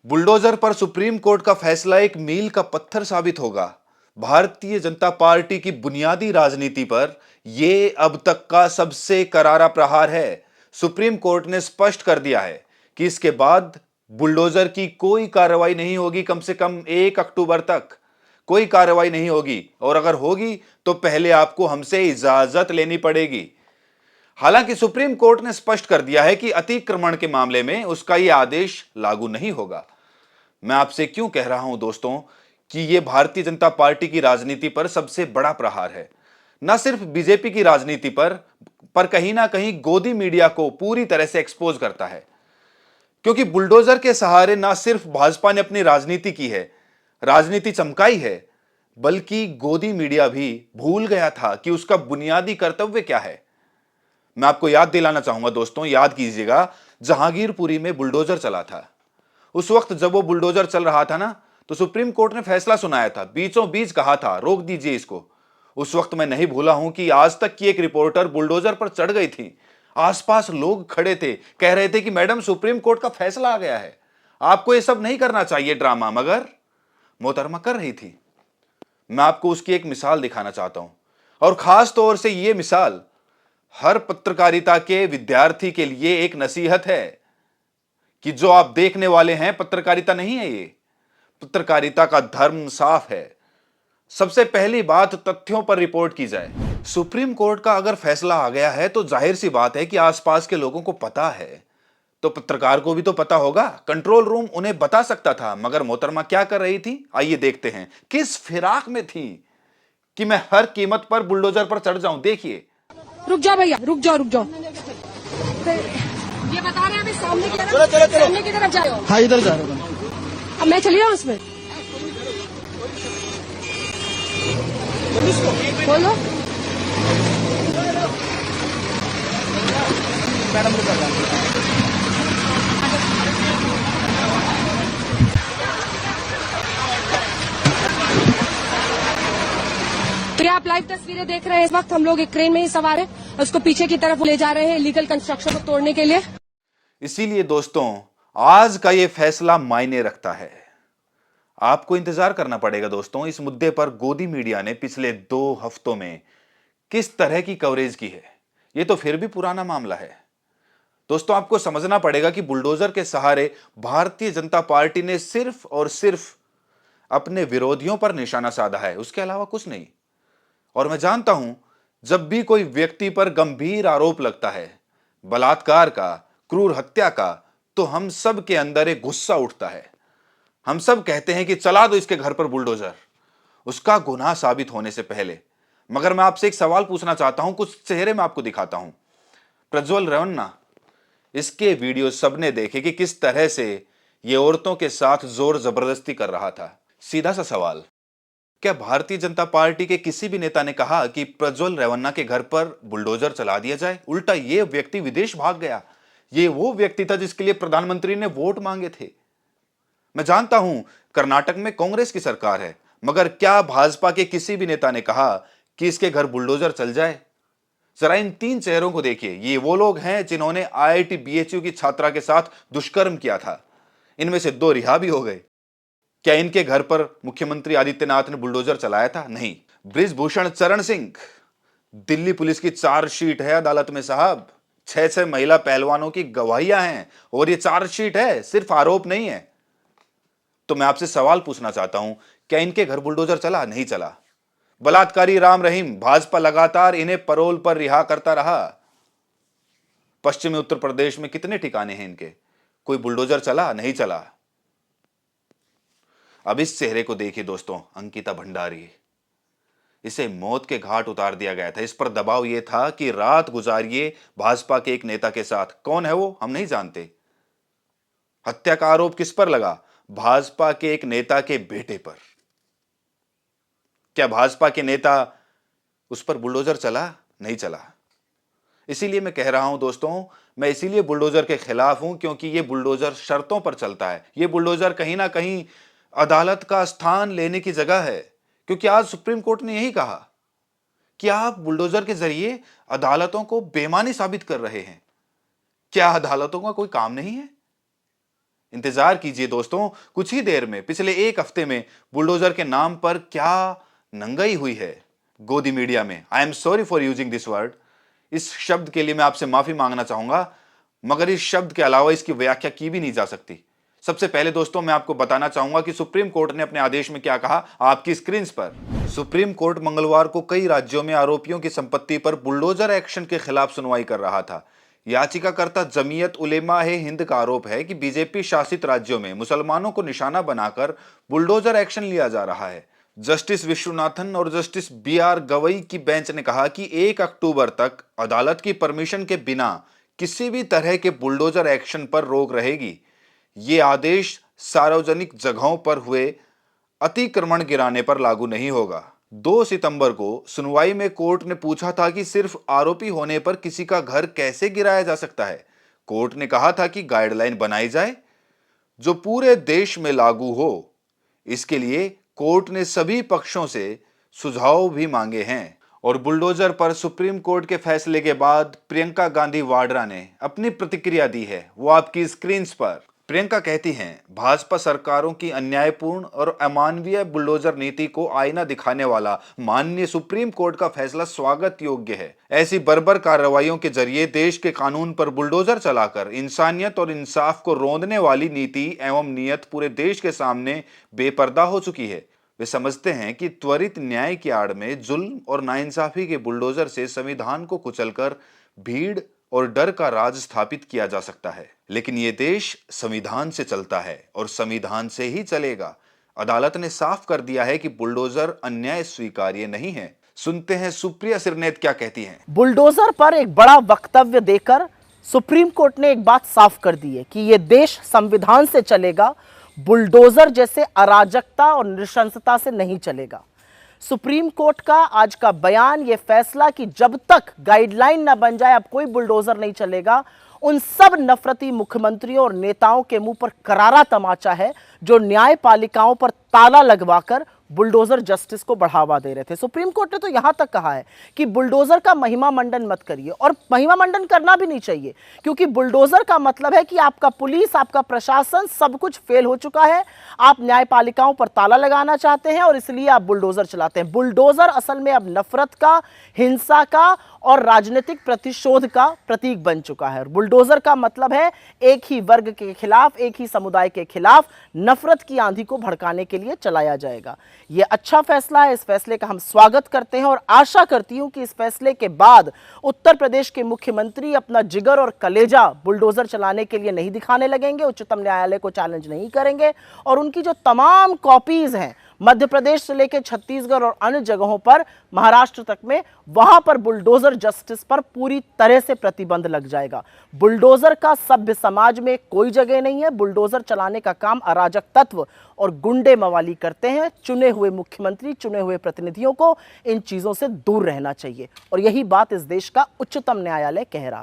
Bulldozer पर supreme court का फैसला एक मील का पत्थर साबित होगा। भारतीय जनता पार्टी की बुनियादी राजनीति पर यह अब तक का सबसे करारा प्रहार है। सुप्रीम कोर्ट ने स्पष्ट कर दिया है कि इसके बाद बुलडोजर की कोई कार्रवाई नहीं होगी। कम से कम 1 अक्टूबर तक कोई कार्रवाई नहीं होगी, और अगर होगी तो पहले आपको हमसे इजाजत लेनी पड़ेगी। हालांकि सुप्रीम कोर्ट ने स्पष्ट कर दिया है कि अतिक्रमण के मामले में उसका यह आदेश लागू नहीं होगा। मैं आपसे क्यों कह रहा हूं दोस्तों कि यह भारतीय जनता पार्टी की राजनीति पर सबसे बड़ा प्रहार है। न सिर्फ बीजेपी की राजनीति पर कहीं ना कहीं गोदी मीडिया को पूरी तरह से एक्सपोज करता है। क्योंकि बुलडोजर के सहारे न सिर्फ भाजपा ने अपनी राजनीति की है, राजनीति चमकाई है, बल्कि गोदी मीडिया भी भूल गया था कि उसका बुनियादी कर्तव्य क्या है। मैं आपको याद दिलाना चाहूंगा दोस्तों, याद कीजिएगा, जहांगीरपुरी में बुलडोजर चला था। उस वक्त जब वो बुलडोजर चल रहा था ना, तो सुप्रीम कोर्ट ने फैसला सुनाया था, बीचों बीच कहा था रोक दीजिए इसको। उस वक्त मैं नहीं भूला हूं कि आज तक की एक रिपोर्टर बुलडोजर पर चढ़ गई थी। आसपास लोग खड़े थे, कह रहे थे कि मैडम सुप्रीम कोर्ट का फैसला आ गया है, आपको ये सब नहीं करना चाहिए ड्रामा, मगर मोहतरमा कर रही थी। मैं आपको उसकी एक मिसाल दिखाना चाहता हूं, और खास तौर से यह मिसाल हर पत्रकारिता के विद्यार्थी के लिए एक नसीहत है कि जो आप देखने वाले हैं पत्रकारिता नहीं है, ये पत्रकारिता का धर्म साफ है। सबसे पहली बात, तथ्यों पर रिपोर्ट की जाए। सुप्रीम कोर्ट का अगर फैसला आ गया है तो जाहिर सी बात है कि आसपास के लोगों को पता है, तो पत्रकार को भी तो पता होगा। कंट्रोल रूम उन्हें बता सकता था, मगर मोहतरमा क्या कर रही थी, आइए देखते हैं। किस फिराक में थी कि मैं हर कीमत पर बुलडोजर पर चढ़ जाऊं। देखिए। रुक जाओ भैया, रुक जाओ रुक जाओ। ये बता रहे हैं अभी सामने की तरफ, सामने की तरफ जाओ। हाँ, इधर जा रहा हूँ। अब मैं चली जाऊँ उसमें, बोलो। मैडम को कर रहा हूँ। तो आप लाइव तस्वीरें देख रहे हैं। इस वक्त हम लोग एक क्रेन में ही सवार हैं, उसको पीछे की तरफ ले जा रहे हैं इलीगल कंस्ट्रक्शन को तोड़ने के लिए। इसीलिए दोस्तों, आज का यह फैसला मायने रखता है। आपको इंतजार करना पड़ेगा दोस्तों। इस मुद्दे पर गोदी मीडिया ने पिछले 2 हफ्तों में किस तरह की कवरेज की है, यह तो फिर भी पुराना मामला है। दोस्तों, आपको समझना पड़ेगा कि बुलडोजर के सहारे भारतीय जनता पार्टी ने सिर्फ और सिर्फ अपने विरोधियों पर निशाना साधा है, उसके अलावा कुछ नहीं। और मैं जानता हूं, जब भी कोई व्यक्ति पर गंभीर आरोप लगता है, बलात्कार का, क्रूर हत्या का, तो हम सब के अंदर एक गुस्सा उठता है। हम सब कहते हैं कि चला दो इसके घर पर बुलडोजर, उसका गुनाह साबित होने से पहले। मगर मैं आपसे एक सवाल पूछना चाहता हूं, कुछ चेहरे मैं आपको दिखाता हूं। प्रज्वल रेवन्ना, इसके वीडियो सबने देखे कि किस तरह से यह औरतों के साथ जोर जबरदस्ती कर रहा था। सीधा सा सवाल, क्या भारतीय जनता पार्टी के किसी भी नेता ने कहा कि प्रज्वल रेवन्ना के घर पर बुलडोजर चला दिया जाए? उल्टा यह व्यक्ति विदेश भाग गया। यह वो व्यक्ति था जिसके लिए प्रधानमंत्री ने वोट मांगे थे। मैं जानता हूं कर्नाटक में कांग्रेस की सरकार है, मगर क्या भाजपा के किसी भी नेता ने कहा कि इसके घर बुलडोजर चल जाए? जरा इन 3 चेहरों को देखिए। ये वो लोग हैं जिन्होंने आईआईटी बीएचयू की छात्रा के साथ दुष्कर्म किया था। इनमें से 2 रिहा भी हो गए। क्या इनके घर पर मुख्यमंत्री आदित्यनाथ ने बुलडोजर चलाया था? नहीं। बृजभूषण चरण सिंह, दिल्ली पुलिस की चार्जशीट है अदालत में साहब। 6 महिला पहलवानों की गवाहियां हैं, और ये चार्जशीट है, सिर्फ आरोप नहीं है। तो मैं आपसे सवाल पूछना चाहता हूं, क्या इनके घर बुलडोजर चला? नहीं चला। बलात्कारी राम रहीम, भाजपा लगातार इन्हें परोल पर रिहा करता रहा। पश्चिमी उत्तर प्रदेश में कितने ठिकाने हैं इनके, कोई बुलडोजर चला? नहीं चला। अब इस चेहरे को देखिए दोस्तों, अंकिता भंडारी। इसे मौत के घाट उतार दिया गया था। इस पर दबाव यह था कि रात गुजारिए भाजपा के एक नेता के साथ। कौन है वो, हम नहीं जानते। हत्या का आरोप किस पर लगा? भाजपा के एक नेता के बेटे पर। क्या भाजपा के नेता उस पर बुलडोजर चला? नहीं चला। इसीलिए मैं कह रहा हूं दोस्तों, मैं इसीलिए बुलडोजर के खिलाफ हूं, क्योंकि यह बुलडोजर शर्तों पर चलता है। यह बुलडोजर कहीं ना कहीं अदालत का स्थान लेने की जगह है, क्योंकि आज सुप्रीम कोर्ट ने यही कहा कि आप बुलडोजर के जरिए अदालतों को बेईमानी साबित कर रहे हैं। क्या अदालतों का कोई काम नहीं है? इंतजार कीजिए दोस्तों, कुछ ही देर में, पिछले एक हफ्ते में बुलडोजर के नाम पर क्या नंगाई हुई है गोदी मीडिया में। I am sorry for using this word. इस शब्द के लिए मैं आपसे माफी मांगना चाहूंगा, मगर इस शब्द के अलावा इसकी व्याख्या की भी नहीं जा सकती। सबसे पहले दोस्तों मैं आपको बताना चाहूंगा कि सुप्रीम कोर्ट ने अपने आदेश में क्या कहा, आपकी स्क्रीन पर। सुप्रीम कोर्ट मंगलवार को कई राज्यों में आरोपियों की संपत्ति पर बुलडोजर एक्शन के खिलाफ सुनवाई कर रहा था। याचिकाकर्ता जमीयत उलेमा ए हिंद का आरोप है कि बीजेपी शासित राज्यों में मुसलमानों को निशाना बनाकर बुलडोजर एक्शन लिया जा रहा है। जस्टिस विश्वनाथन और जस्टिस बी.आर. गवई की बेंच ने कहा कि 1 अक्टूबर तक अदालत की परमिशन के बिना किसी भी तरह के बुलडोजर एक्शन पर रोक रहेगी। ये आदेश सार्वजनिक जगहों पर हुए अतिक्रमण गिराने पर लागू नहीं होगा। 2 सितंबर को सुनवाई में कोर्ट ने पूछा था कि सिर्फ आरोपी होने पर किसी का घर कैसे गिराया जा सकता है। कोर्ट ने कहा था कि गाइडलाइन बनाई जाए जो पूरे देश में लागू हो। इसके लिए कोर्ट ने सभी पक्षों से सुझाव भी मांगे हैं। और बुलडोजर पर सुप्रीम कोर्ट के फैसले के बाद प्रियंका गांधी वाड्रा ने अपनी प्रतिक्रिया दी है, वो आपकी स्क्रीन पर। प्रियंका कहती हैं, भाजपा सरकारों की अन्यायपूर्ण और अमानवीय बुलडोजर नीति को आईना दिखाने वाला माननीय सुप्रीम कोर्ट का फैसला स्वागत योग्य है। ऐसी बर्बर कार्रवाइयों के जरिए देश के कानून पर बुलडोजर चलाकर इंसानियत और इंसाफ को रौंदने वाली नीति एवं नीयत पूरे देश के सामने बेपर्दा हो चुकी है। वे समझते हैं कि त्वरित न्याय की आड़ में जुल्म और नाइंसाफी के बुलडोजर से संविधान को कुचलकर भीड़ और डर का राज स्थापित किया जा सकता है। लेकिन ये देश संविधान से चलता है और संविधान से ही चलेगा। अदालत ने साफ कर दिया है कि बुलडोजर अन्याय स्वीकार्य नहीं है। सुनते हैं सुप्रिया सिरनेत क्या कहती हैं। बुलडोजर पर एक बड़ा वक्तव्य देकर सुप्रीम कोर्ट ने एक बात साफ कर दी है कि यह देश संविधान से चलेगा, बुलडोजर जैसे अराजकता और नृशंसता से नहीं चलेगा। सुप्रीम कोर्ट का आज का बयान, यह फैसला कि जब तक गाइडलाइन ना बन जाए अब कोई बुलडोजर नहीं चलेगा, उन सब नफरती मुख्यमंत्रियों और नेताओं के मुंह पर करारा तमाचा है जो न्यायपालिकाओं पर ताला लगवाकर बुलडोजर जस्टिस को बढ़ावा दे रहे थे। सुप्रीम कोर्ट ने तो यहां तक कहा है कि बुलडोजर का महिमा मंडन मत करिए, और महिमा मंडन करना भी नहीं चाहिए, क्योंकि बुलडोजर का मतलब है कि आपका पुलिस, आपका प्रशासन सब कुछ फेल हो चुका है। आप न्यायपालिकाओं पर ताला लगाना चाहते हैं और इसलिए आप बुलडोजर चलाते हैं। बुलडोजर असल में अब नफरत का, हिंसा का और राजनीतिक प्रतिशोध का प्रतीक बन चुका है। बुलडोजर का मतलब है एक ही वर्ग के खिलाफ, एक ही समुदाय के खिलाफ नफरत की आंधी को भड़काने के लिए चलाया जाएगा। यह अच्छा फैसला है, इस फैसले का हम स्वागत करते हैं और आशा करती हूं कि इस फैसले के बाद उत्तर प्रदेश के मुख्यमंत्री अपना जिगर और कलेजा बुलडोजर चलाने के लिए नहीं दिखाने लगेंगे, उच्चतम न्यायालय को चैलेंज नहीं करेंगे और उनकी जो तमाम कॉपीज हैं मध्य प्रदेश से लेकर छत्तीसगढ़ और अन्य जगहों पर, महाराष्ट्र तक में, वहां पर बुलडोजर जस्टिस पर पूरी तरह से प्रतिबंध लग जाएगा। बुलडोजर का सभ्य समाज में कोई जगह नहीं है। बुलडोजर चलाने का काम अराजक तत्व और गुंडे मवाली करते हैं। चुने हुए मुख्यमंत्री, चुने हुए प्रतिनिधियों को इन चीजों से दूर रहना चाहिए और यही बात इस देश का उच्चतम न्यायालय कह रहा है।